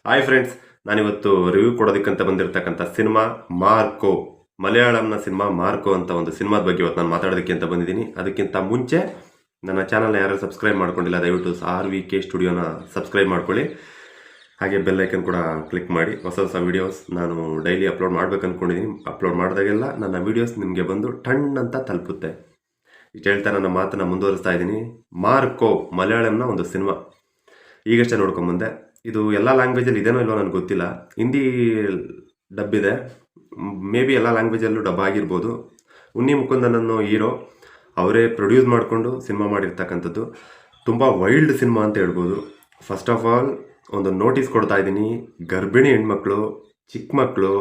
Hi friends, ನಾನಿವತ್ತು review ಕೊಡೋದಕ್ಕಂತ ಬಂದಿರತಕ್ಕಂಥ cinema Marco. ಮಲಯಾಳಂನ cinema Marco ಅಂತ ಒಂದು ಸಿನಿಮಾದ ಬಗ್ಗೆ ಇವತ್ತು ನಾನು ಮಾತಾಡೋದಕ್ಕೆ ಅಂತ ಬಂದಿದ್ದೀನಿ. ಅದಕ್ಕಿಂತ ಮುಂಚೆ ನನ್ನ ಚಾನಲ್ನ ಯಾರು ಸಬ್ಸ್ಕ್ರೈಬ್ ಮಾಡ್ಕೊಂಡಿಲ್ಲ, ದಯವಿಟ್ಟು RVK ಸ್ಟುಡಿಯೋನ ಸಬ್ಸ್ಕ್ರೈಬ್ ಮಾಡ್ಕೊಳ್ಳಿ. ಹಾಗೆ ಬೆಲ್ ಐಕನ್ ಕೂಡ ಕ್ಲಿಕ್ ಮಾಡಿ. ಹೊಸ ಹೊಸ ವೀಡಿಯೋಸ್ ನಾನು ಡೈಲಿ ಅಪ್ಲೋಡ್ ಮಾಡ್ಬೇಕು ಅಂದ್ಕೊಂಡಿದ್ದೀನಿ. ಅಪ್ಲೋಡ್ ಮಾಡಿದಾಗೆಲ್ಲ ನನ್ನ ವೀಡಿಯೋಸ್ ನಿಮಗೆ ಬಂದು ಟಣ್ ಅಂತ ತಲುಪುತ್ತೆ. ಇಷ್ಟು ಹೇಳ್ತಾ ನನ್ನ ಮಾತನ್ನು ಮುಂದುವರಿಸ್ತಾ ಇದ್ದೀನಿ. ಮಾರ್ಕೋ ಮಲಯಾಳಂನ ಒಂದು ಸಿನಿಮಾ ಈಗಷ್ಟೇ ನೋಡ್ಕೊಂಬಂದೆ. ಇದು ಎಲ್ಲ ಲ್ಯಾಂಗ್ವೇಜಲ್ಲಿ ಇದೇನೋ ಇಲ್ವೋ ನನಗೆ ಗೊತ್ತಿಲ್ಲ. ಹಿಂದಿ ಡಬ್ ಇದೆ, ಮೇ ಬಿ ಎಲ್ಲ ಲ್ಯಾಂಗ್ವೇಜಲ್ಲೂ ಡಬ್ ಆಗಿರ್ಬೋದು. ಉನ್ನಿ ಮುಕುಂದನ್ ಅನ್ನೋ ಹೀರೋ ಅವರೇ ಪ್ರೊಡ್ಯೂಸ್ ಮಾಡಿಕೊಂಡು ಸಿನಿಮಾ ಮಾಡಿರ್ತಕ್ಕಂಥದ್ದು. ತುಂಬ ವೈಲ್ಡ್ ಸಿನಿಮಾ ಅಂತ ಹೇಳ್ಬೋದು. ಫಸ್ಟ್ ಆಫ್ ಆಲ್ ಒಂದು ನೋಟಿಸ್ ಕೊಡ್ತಾ ಇದ್ದೀನಿ, ಗರ್ಭಿಣಿ ಹೆಣ್ಮಕ್ಳು, ಚಿಕ್ಕ ಮಕ್ಕಳು,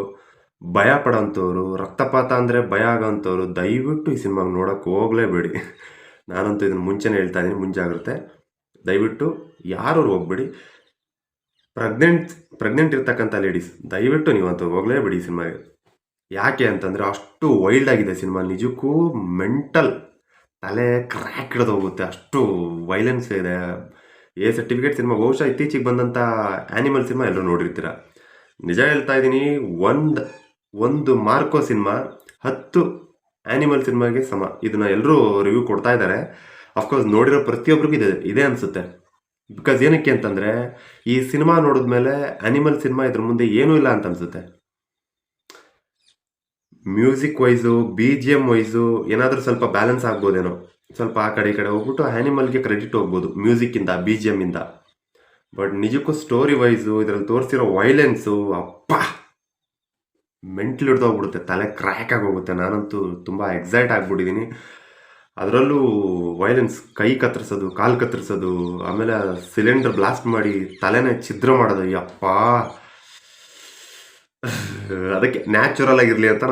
ಭಯ ಪಡೋಂಥವ್ರು, ರಕ್ತಪಾತ ಅಂದರೆ ಭಯ ಆಗೋಂಥವ್ರು ದಯವಿಟ್ಟು ಈ ಸಿನಿಮಾಗ ನೋಡೋಕ್ಕೆ ಹೋಗಲೇಬೇಡಿ. ನಾನಂತೂ ಇದನ್ನು ಮುಂಚೆನೇ ಹೇಳ್ತಾ ಇದ್ದೀನಿ, ಮುಂಜಾಗ್ರತೆ. ದಯವಿಟ್ಟು ಯಾರು ಹೋಗ್ಬೇಡಿ. ಪ್ರೆಗ್ನೆಂಟ್ ಇರ್ತಕ್ಕಂಥ ಲೇಡೀಸ್ ದಯವಿಟ್ಟು ನೀವಂತೂ ಹೋಗಲೇಬೇಡಿ ಈ ಸಿನಿಮಾಗೆ. ಯಾಕೆ ಅಂತಂದರೆ ಅಷ್ಟು ವೈಲ್ಡ್ ಆಗಿದೆ ಸಿನಿಮಾ. ನಿಜಕ್ಕೂ ಮೆಂಟಲ್ ತಲೆ ಕ್ರ್ಯಾಕ್ ಹಿಡಿದು ಹೋಗುತ್ತೆ, ಅಷ್ಟು ವೈಲೆನ್ಸ್ ಇದೆ. ಸರ್ಟಿಫಿಕೇಟ್ ಸಿನಿಮಾ ಬಹುಶಃ ಇತ್ತೀಚೆಗೆ ಬಂದಂಥ ಆ್ಯನಿಮಲ್ ಸಿನಿಮಾ ಎಲ್ಲರೂ ನೋಡಿರ್ತೀರ. ನಿಜ ಹೇಳ್ತಾ ಇದ್ದೀನಿ, ಒಂದು ಮಾರ್ಕೋ ಸಿನಿಮಾ 10 ಆ್ಯನಿಮಲ್ ಸಿನಿಮಾಗೆ ಸಮ. ಇದನ್ನ ಎಲ್ಲರೂ ರಿವ್ಯೂ ಕೊಡ್ತಾ ಇದ್ದಾರೆ. ಅಫ್ಕೋರ್ಸ್ ನೋಡಿರೋ ಪ್ರತಿಯೊಬ್ಬರಿಗೂ ಇದೆ ಅನಿಸುತ್ತೆ. ಬಿಕಾಸ್ ಏನಕ್ಕೆ ಅಂತಂದರೆ ಈ ಸಿನಿಮಾ ನೋಡಿದ್ಮೇಲೆ ಆ್ಯನಿಮಲ್ ಸಿನಿಮಾ ಇದ್ರ ಮುಂದೆ ಏನೂ ಇಲ್ಲ ಅಂತ ಅನಿಸುತ್ತೆ. ಮ್ಯೂಸಿಕ್ ವೈಸು, BGM ವೈಸು ಏನಾದರೂ ಸ್ವಲ್ಪ ಬ್ಯಾಲೆನ್ಸ್ ಆಗ್ಬೋದೇನೋ, ಸ್ವಲ್ಪ ಆ ಕಡೆ ಈ ಕಡೆ ಹೋಗ್ಬಿಟ್ಟು ಆ್ಯನಿಮಲ್ಗೆ ಕ್ರೆಡಿಟ್ ಹೋಗ್ಬೋದು ಮ್ಯೂಸಿಕ್ಕಿಂದ, BGM ಇಂದ. ಬಟ್ ನಿಜಕ್ಕೂ ಸ್ಟೋರಿ ವೈಸು, ಇದರಲ್ಲಿ ತೋರಿಸಿರೋ ವೈಲೆನ್ಸು, ಅಪ್ಪ ಮೆಂಟ್ಲ್ ಹಿಡ್ದೋಗ್ಬಿಡುತ್ತೆ, ತಲೆ ಕ್ರ್ಯಾಕ್ ಆಗೋಗುತ್ತೆ. ನಾನಂತೂ ತುಂಬ ಎಕ್ಸೈಟ್ ಆಗಿಬಿಟ್ಟಿದ್ದೀನಿ. ಅದರಲ್ಲೂ ವೈಲೆನ್ಸ್, ಕೈ ಕತ್ತರಿಸೋದು, ಕಾಲು ಕತ್ತರಿಸೋದು, ಆಮೇಲೆ ಸಿಲಿಂಡರ್ ಬ್ಲಾಸ್ಟ್ ಮಾಡಿ ತಲೆನೇ ಛಿದ್ರ ಮಾಡೋದು. ಯಪ್ಪ, ಅದಕ್ಕೆ ನ್ಯಾಚುರಲ್ ಆಗಿರಲಿ ಅಂತ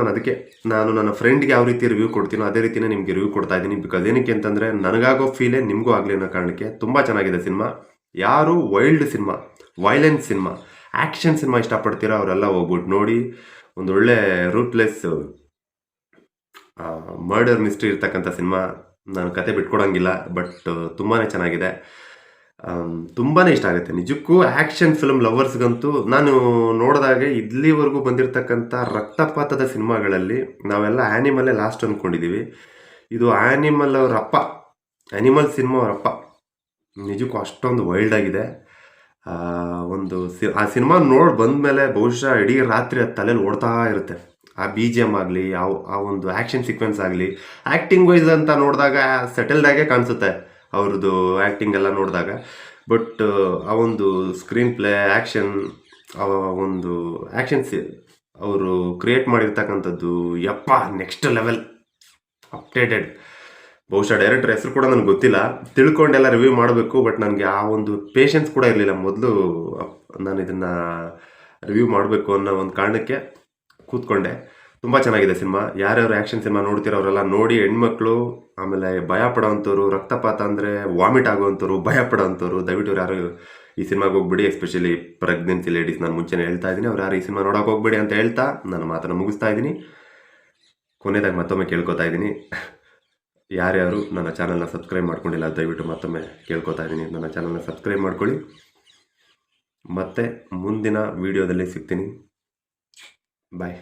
ನಾನು ನನ್ನ ಫ್ರೆಂಡ್ಗೆ ಯಾವ ರೀತಿ ರಿವ್ಯೂ ಕೊಡ್ತೀನೋ ಅದೇ ರೀತಿಯೇ ನಿಮಗೆ ರಿವ್ಯೂ ಕೊಡ್ತಾ ಇದ್ದೀನಿ. ಬಿಕಾಸ್ ಏನಕ್ಕೆ ಅಂತಂದರೆ ನನಗಾಗೋ ಫೀಲೇ ನಿಮಗೂ ಆಗಲಿ ಅನ್ನೋ ಕಾರಣಕ್ಕೆ. ತುಂಬ ಚೆನ್ನಾಗಿದೆ ಸಿನಿಮಾ. ಯಾರು wild cinema, violence cinema, action cinema ಇಷ್ಟಪಡ್ತೀರೋ ಅವರೆಲ್ಲ ಹೋಗ್ಬಿಟ್ಟು ನೋಡಿ. ಒಂದು ಒಳ್ಳೆ ರೂಟ್ಲೆಸ್ ಮರ್ಡರ್ ಮಿಸ್ಟ್ರಿ ಇರ್ತಕ್ಕಂಥ ಸಿನಿಮಾ. ನಾನು ಕತೆ ಬಿಟ್ಕೊಡೋಂಗಿಲ್ಲ, ಬಟ್ ತುಂಬಾ ಚೆನ್ನಾಗಿದೆ. ತುಂಬಾ ಇಷ್ಟ ಆಗುತ್ತೆ ನಿಜಕ್ಕೂ. ಆ್ಯಕ್ಷನ್ ಫಿಲ್ಮ್ ಲವರ್ಸ್ಗಂತೂ, ನಾನು ನೋಡಿದಾಗೆ ಇಲ್ಲಿವರೆಗೂ ಬಂದಿರತಕ್ಕಂಥ ರಕ್ತಪಾತದ ಸಿನಿಮಾಗಳಲ್ಲಿ ನಾವೆಲ್ಲ ಆ್ಯನಿಮಲ್ಲೇ ಲಾಸ್ಟ್ ಅಂದ್ಕೊಂಡಿದ್ದೀವಿ. ಇದು ಆ್ಯನಿಮಲ್ ಅವರಪ್ಪ, ಆ್ಯನಿಮಲ್ ಸಿನಿಮಾ ಅವರಪ್ಪ. ನಿಜಕ್ಕೂ ಅಷ್ಟೊಂದು ವೈಲ್ಡ್ ಆಗಿದೆ. ಆ ಸಿನಿಮಾ ನೋಡಿ ಬಂದಮೇಲೆ ಬಹುಶಃ ಇಡೀ ರಾತ್ರಿ ಅದು ತಲೆಯಲ್ಲಿ ಓಡ್ತಾ ಇರುತ್ತೆ. ಆ BGM ಆಗಲಿ, ಆ ಒಂದು ಆ್ಯಕ್ಷನ್ ಸೀಕ್ವೆನ್ಸ್ ಆಗಲಿ, ಆ್ಯಕ್ಟಿಂಗ್ ವೈಸ್ ಅಂತ ನೋಡಿದಾಗ ಸೆಟಲ್ಡಾಗೆ ಕಾಣಿಸುತ್ತೆ ಅವ್ರದ್ದು ಆ್ಯಕ್ಟಿಂಗ್ ಎಲ್ಲ ನೋಡಿದಾಗ. ಬಟ್ ಆ ಒಂದು ಸ್ಕ್ರೀನ್ ಪ್ಲೇ, ಆ್ಯಕ್ಷನ್, ಆ ಒಂದು ಆ್ಯಕ್ಷನ್ಸ್ ಅವರು ಕ್ರಿಯೇಟ್ ಮಾಡಿರ್ತಕ್ಕಂಥದ್ದು ಯಪ್ಪ ನೆಕ್ಸ್ಟ್ ಲೆವೆಲ್, ಅಪ್ಡೇಟೆಡ್. ಬಹುಶಃ ಡೈರೆಕ್ಟರ್ ಹೆಸರು ಕೂಡ ನನಗೆ ಗೊತ್ತಿಲ್ಲ, ತಿಳ್ಕೊಂಡೆಲ್ಲ ರಿವ್ಯೂ ಮಾಡಬೇಕು. ಬಟ್ ನನಗೆ ಆ ಒಂದು ಪೇಷನ್ಸ್ ಕೂಡ ಇರಲಿಲ್ಲ. ಮೊದಲು ನಾನು ಇದನ್ನು ರಿವ್ಯೂ ಮಾಡಬೇಕು ಅನ್ನೋ ಒಂದು ಕಾರಣಕ್ಕೆ ಕೂತ್ಕೊಂಡೆ. ತುಂಬ ಚೆನ್ನಾಗಿದೆ ಸಿನಿಮಾ. ಯಾರ್ಯಾರು ಆ್ಯಕ್ಷನ್ ಸಿನಿಮಾ ನೋಡ್ತೀರೋ ಅವರೆಲ್ಲ ನೋಡಿ. ಹೆಣ್ಮಕ್ಳು, ಆಮೇಲೆ ಭಯ ಪಡೋವಂಥವ್ರು, ರಕ್ತಪಾತ ಅಂದರೆ ವಾಮಿಟ್ ಆಗೋವಂಥವ್ರು, ಭಯ ಪಡೋವಂಥವ್ರು ದಯವಿಟ್ಟು ಯಾರು ಈ ಸಿನಿಮಾಗೆ ಹೋಗ್ಬೇಡಿ. ಎಸ್ಪೆಷಲಿ ಪ್ರೆಗ್ನೆನ್ಸಿ ಲೇಡೀಸ್, ನಾನು ಮುಂಚೆನೇ ಹೇಳ್ತಾ ಇದ್ದೀನಿ, ಅವ್ರು ಯಾರು ಈ ಸಿನಿಮಾ ನೋಡೋಕೆ ಹೋಗ್ಬೇಡಿ ಅಂತ ಹೇಳ್ತಾ ನನ್ನ ಮಾತನ್ನು ಮುಗಿಸ್ತಾ ಇದ್ದೀನಿ. ಕೊನೆಯದಾಗಿ ಮತ್ತೊಮ್ಮೆ ಕೇಳ್ಕೊತಾ ಇದ್ದೀನಿ, ಯಾರ್ಯಾರು ನನ್ನ ಚಾನಲ್ನ ಸಬ್ಸ್ಕ್ರೈಬ್ ಮಾಡ್ಕೊಂಡಿಲ್ಲ ದಯವಿಟ್ಟು ಮತ್ತೊಮ್ಮೆ ಕೇಳ್ಕೊತಾ ಇದ್ದೀನಿ, ನನ್ನ ಚಾನಲ್ನ ಸಬ್ಸ್ಕ್ರೈಬ್ ಮಾಡ್ಕೊಳ್ಳಿ. ಮತ್ತೆ ಮುಂದಿನ ವೀಡಿಯೋದಲ್ಲಿ ಸಿಗ್ತೀನಿ. ಬಾಯ್.